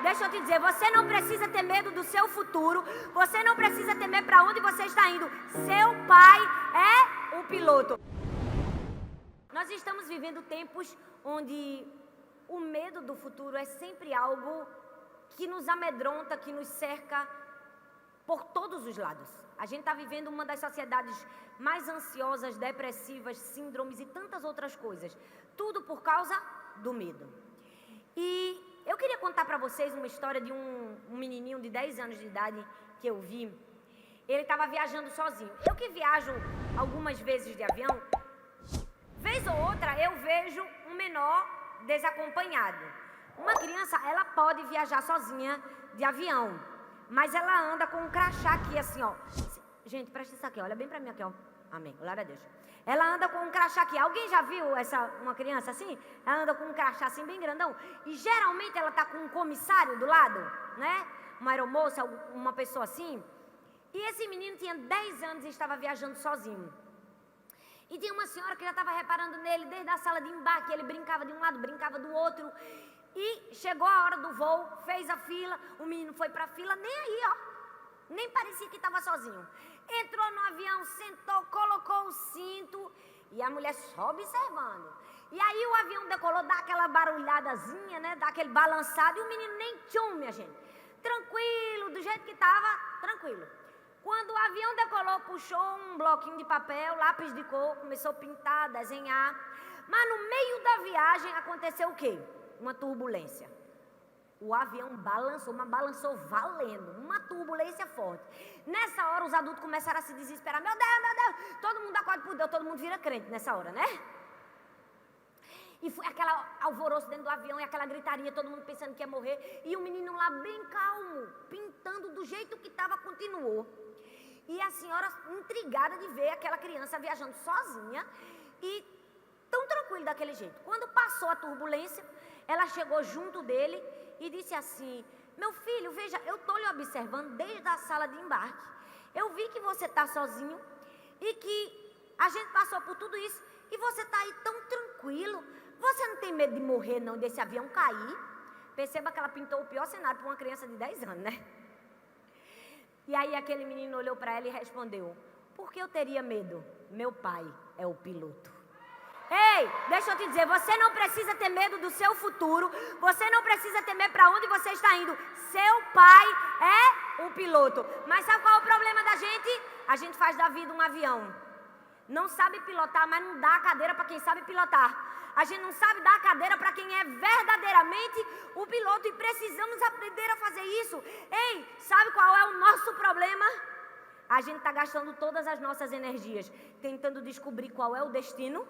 deixa eu te dizer, você não precisa ter medo do seu futuro, você não precisa temer para onde você está indo. Seu pai é o piloto. Nós estamos vivendo tempos onde o medo do futuro é sempre algo que nos amedronta, que nos cerca por todos os lados. A gente está vivendo uma das sociedades mais ansiosas, depressivas, síndromes e tantas outras coisas. Tudo por causa do medo. E eu queria contar para vocês uma história de um menininho de 10 anos de idade que eu vi. Ele estava viajando sozinho. Eu que viajo algumas vezes de avião, vez ou outra eu vejo um menor desacompanhado. Uma criança, ela pode viajar sozinha de avião, mas ela anda com um crachá aqui assim, ó. Gente, presta isso aqui, olha bem pra mim aqui, ó. Amém, glória a Deus. Ela anda com um crachá aqui. Alguém já viu uma criança assim? Ela anda com um crachá assim bem grandão. E geralmente ela tá com um comissário do lado, né? Uma aeromoça, uma pessoa assim. E esse menino tinha 10 anos e estava viajando sozinho. E tinha uma senhora que já estava reparando nele desde a sala de embarque. Ele brincava de um lado, brincava do outro. E chegou a hora do voo, fez a fila. O menino foi para a fila, nem aí, ó. Nem parecia que estava sozinho. Entrou no avião, sentou, colocou o cinto. E a mulher só observando. E aí o avião decolou, dá aquela barulhadazinha, né? Dá aquele balançado. E o menino nem tchum, minha gente. Tranquilo, do jeito que estava, tranquilo. Quando o avião decolou, puxou um bloquinho de papel, lápis de cor, começou a pintar, desenhar. Mas no meio da viagem aconteceu o quê? Uma turbulência. O avião balançou, mas balançou valendo. Uma turbulência forte. Nessa hora os adultos começaram a se desesperar. Meu Deus, todo mundo acorda por Deus, todo mundo vira crente nessa hora, né? E foi aquele alvoroço dentro do avião e aquela gritaria, todo mundo pensando que ia morrer. E o menino lá bem calmo, pintando do jeito que estava, continuou. E a senhora intrigada de ver aquela criança viajando sozinha e tão tranquilo daquele jeito. Quando passou a turbulência, ela chegou junto dele e disse assim: meu filho, veja, eu estou lhe observando desde a sala de embarque. Eu vi que você está sozinho e que a gente passou por tudo isso e você está aí tão tranquilo. Você não tem medo de morrer não, desse avião cair? Perceba que ela pintou o pior cenário para uma criança de 10 anos, né? E aí aquele menino olhou para ela e respondeu: por que eu teria medo? Meu pai é o piloto. Ei, deixa eu te dizer, você não precisa ter medo do seu futuro, você não precisa temer para onde você está indo. Seu pai é o piloto. Mas sabe qual é o problema da gente? A gente faz da vida um avião. Não sabe pilotar, mas não dá a cadeira para quem sabe pilotar. A gente não sabe dar a cadeira para quem é verdadeiramente o piloto e precisamos aprender a fazer isso. Ei, sabe qual é o nosso problema? A gente está gastando todas as nossas energias tentando descobrir qual é o destino.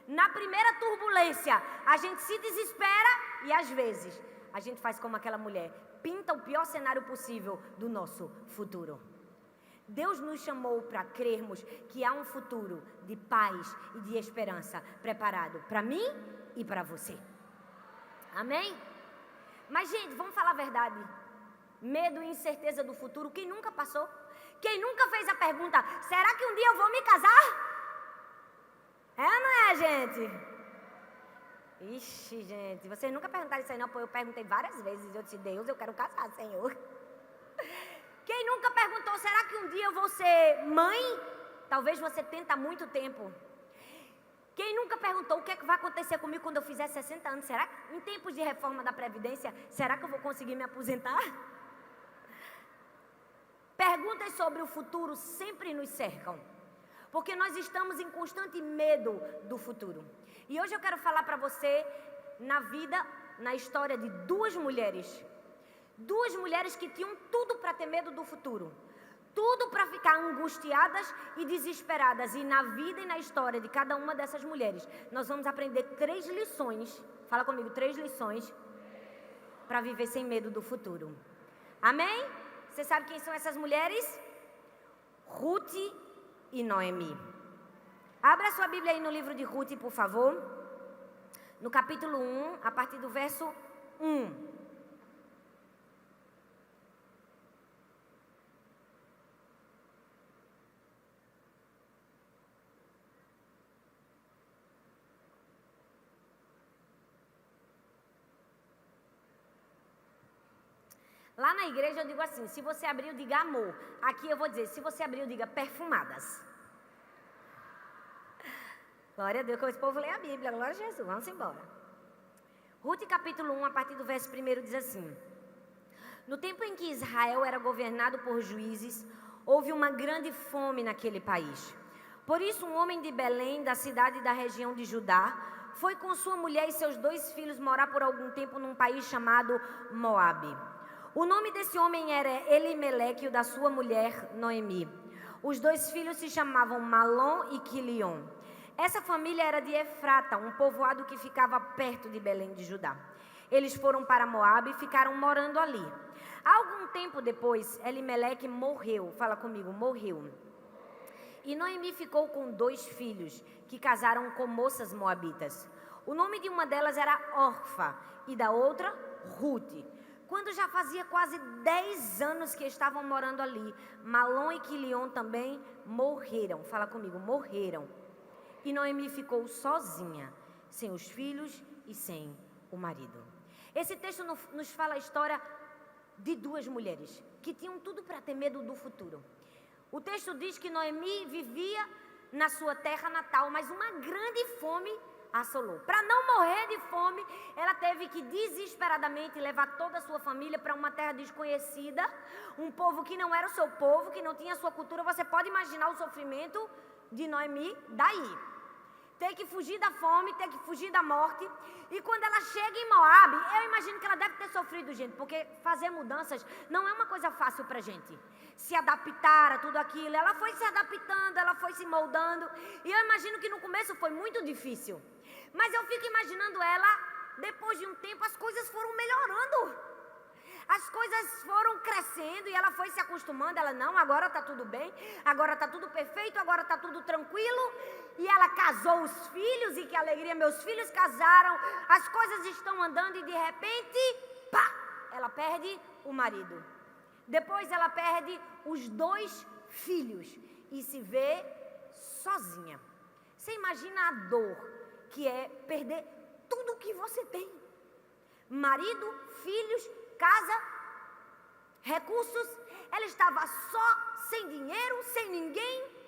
Na primeira turbulência, a gente se desespera e às vezes a gente faz como aquela mulher, pinta o pior cenário possível do nosso futuro. Deus nos chamou para crermos que há um futuro de paz e de esperança preparado para mim e para você. Amém? Mas, gente, vamos falar a verdade. Medo e incerteza do futuro, quem nunca passou? Quem nunca fez a pergunta: será que um dia eu vou me casar? É ou não é, gente? Ixi, gente, vocês nunca perguntaram isso aí não, pô, eu perguntei várias vezes. Eu disse: Deus, eu quero casar, Senhor. Quem nunca perguntou: será que um dia eu vou ser mãe? Talvez você tenta há muito tempo. Quem nunca perguntou: o que é que vai acontecer comigo quando eu fizer 60 anos? Será que, em tempos de reforma da Previdência, será que eu vou conseguir me aposentar? Perguntas sobre o futuro sempre nos cercam, porque nós estamos em constante medo do futuro. E hoje eu quero falar para você na história de duas mulheres que tinham tudo para ter medo do futuro, tudo para ficar angustiadas e desesperadas. E na vida e na história de cada uma dessas mulheres, nós vamos aprender 3 lições, fala comigo, 3 lições para viver sem medo do futuro. Amém? Você sabe quem são essas mulheres? Ruth e Noemi. Abra sua Bíblia aí no livro de Ruth, por favor. No capítulo 1, a partir do verso 1. Lá na igreja eu digo assim, se você abriu, diga amor. Aqui eu vou dizer, se você abriu, diga perfumadas. Glória a Deus, que esse povo lê a Bíblia, glória a Jesus, vamos embora. Ruth capítulo 1, a partir do verso 1 diz assim: no tempo em que Israel era governado por juízes, houve uma grande fome naquele país. Por isso um homem de Belém, da cidade da região de Judá, foi com sua mulher e seus 2 filhos morar por algum tempo num país chamado Moabe. O nome desse homem era Elimeleque e o da sua mulher Noemi. Os 2 filhos se chamavam Malom e Quilion. Essa família era de Efrata, um povoado que ficava perto de Belém de Judá. Eles foram para Moabe e ficaram morando ali. Algum tempo depois, Elimeleque morreu. Fala comigo, morreu. E Noemi ficou com 2 filhos, que casaram com moças moabitas. O nome de uma delas era Orfa e da outra, Ruth. Quando já fazia quase 10 anos que estavam morando ali, Malom e Quilion também morreram. Fala comigo, morreram. E Noemi ficou sozinha, sem os filhos e sem o marido. Esse texto nos fala a história de 2 mulheres que tinham tudo para ter medo do futuro. O texto diz que Noemi vivia na sua terra natal, mas uma grande fome assolou. Para não morrer de fome, ela teve que desesperadamente levar toda a sua família para uma terra desconhecida, um povo que não era o seu povo, que não tinha a sua cultura. Você pode imaginar o sofrimento de Noemi daí. Ter que fugir da fome, ter que fugir da morte. E quando ela chega em Moabe, eu imagino que ela deve ter sofrido, gente, porque fazer mudanças não é uma coisa fácil pra gente. Se adaptar a tudo aquilo. Ela foi se adaptando, ela foi se moldando. E eu imagino que no começo foi muito difícil. Mas eu fico imaginando ela, depois de um tempo, as coisas foram melhorando. As coisas foram crescendo e ela foi se acostumando. Ela, não, agora está tudo bem, agora está tudo perfeito, agora está tudo tranquilo. E ela casou os filhos, e que alegria, meus filhos casaram. As coisas estão andando e de repente, pá, ela perde o marido. Depois ela perde os 2 filhos e se vê sozinha. Você imagina a dor que é perder tudo o que você tem. Marido, filhos, casa, recursos. Ela estava só, sem dinheiro, sem ninguém.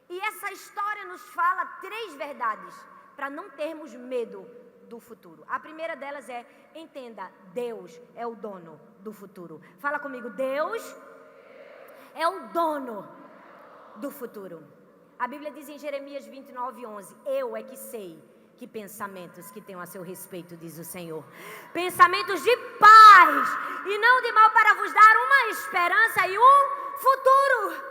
E essa história nos fala 3 verdades para não termos medo do futuro. A primeira delas é, entenda, Deus é o dono do futuro. Fala comigo, Deus é o dono do futuro. A Bíblia diz em Jeremias 29:11, eu é que sei que pensamentos que tenho a seu respeito, diz o Senhor. Pensamentos de paz e não de mal, para vos dar uma esperança e um futuro.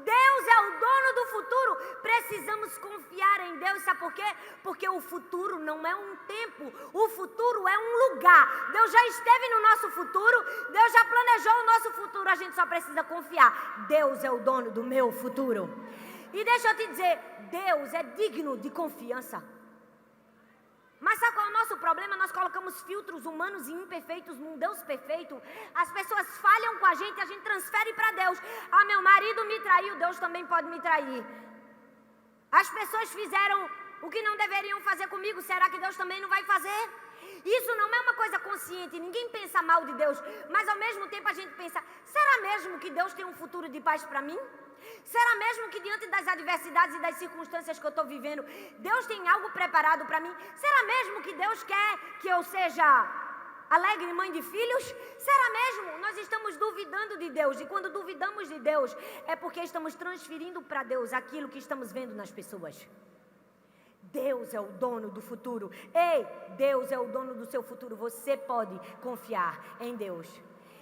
Deus é o dono do futuro. Precisamos confiar em Deus. Sabe por quê? Porque o futuro não é um tempo. O futuro é um lugar. Deus já esteve no nosso futuro. Deus já planejou o nosso futuro. A gente só precisa confiar. Deus é o dono do meu futuro. E deixa eu te dizer, Deus é digno de confiança. Mas sabe qual é o nosso problema? Nós colocamos filtros humanos e imperfeitos num Deus perfeito. As pessoas falham com a gente transfere para Deus. Ah, meu marido me traiu, Deus também pode me trair. As pessoas fizeram o que não deveriam fazer comigo, será que Deus também não vai fazer? Isso não é uma coisa consciente, ninguém pensa mal de Deus. Mas ao mesmo tempo a gente pensa, será mesmo que Deus tem um futuro de paz para mim? Será mesmo que diante das adversidades e das circunstâncias que eu estou vivendo, Deus tem algo preparado para mim? Será mesmo que Deus quer que eu seja alegre mãe de filhos? Será mesmo? Nós estamos duvidando de Deus. E quando duvidamos de Deus, é porque estamos transferindo para Deus aquilo que estamos vendo nas pessoas. Deus é o dono do futuro. Ei, Deus é o dono do seu futuro. Você pode confiar em Deus.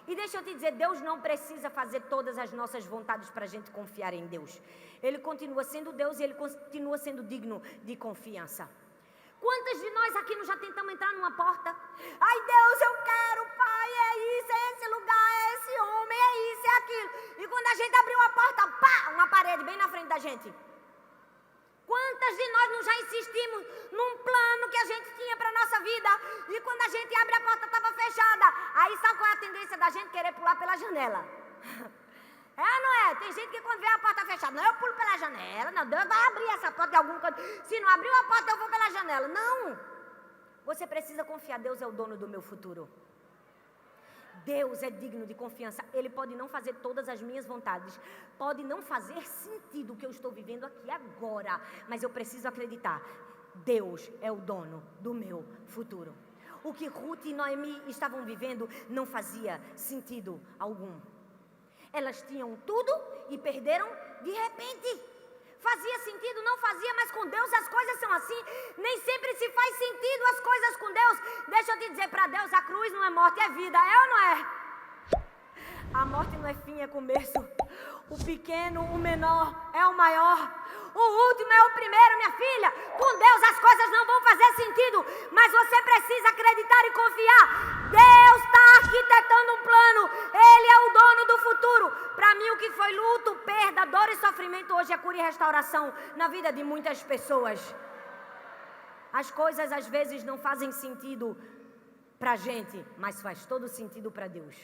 E deixa eu te dizer, Deus não precisa fazer todas as nossas vontades para a gente confiar em Deus. Ele continua sendo Deus e Ele continua sendo digno de confiança. Quantas de nós aqui não já tentamos entrar numa porta? Ai, Deus, eu quero, Pai, é isso, é esse lugar, é esse homem, é isso, é aquilo. E quando a gente abriu a porta, pá, uma parede bem na frente da gente. Quantas de nós não já insistimos num plano que a gente tinha para a nossa vida e quando a gente abre a porta estava fechada? Aí sabe qual é a tendência da gente querer pular pela janela? É ou não é? Tem gente que quando vê a porta fechada, não, eu pulo pela janela, não, Deus vai abrir essa porta de algum canto. Se não abriu a porta, eu vou pela janela. Não! Você precisa confiar, Deus é o dono do meu futuro. Deus é digno de confiança. Ele pode não fazer todas as minhas vontades, pode não fazer sentido o que eu estou vivendo aqui agora, mas eu preciso acreditar. Deus é o dono do meu futuro. O que Ruth e Noemi estavam vivendo não fazia sentido algum. Elas tinham tudo e perderam de repente. Fazia sentido, não fazia, mas com Deus as coisas são assim. Nem sempre se faz sentido as coisas com Deus. Deixa eu te dizer, para Deus a cruz não é morte, é vida, é ou não é? A morte não é fim, é começo. O pequeno, o menor, é o maior. O último é o primeiro, minha filha. Com Deus as coisas não vão fazer sentido, mas você precisa acreditar e confiar. Deus está arquitetando um plano. Ele é o dono do futuro. Para mim, o que foi luto, perda, dor e sofrimento, hoje é cura e restauração na vida de muitas pessoas. As coisas às vezes não fazem sentido para a gente, mas faz todo sentido para Deus.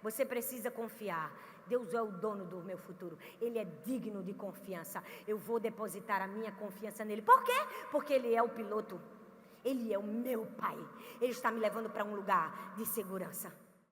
Você precisa confiar. Deus é o dono do meu futuro. Ele é digno de confiança. Eu vou depositar a minha confiança nele. Por quê? Porque ele é o piloto. Ele é o meu pai. Ele está me levando para um lugar de segurança.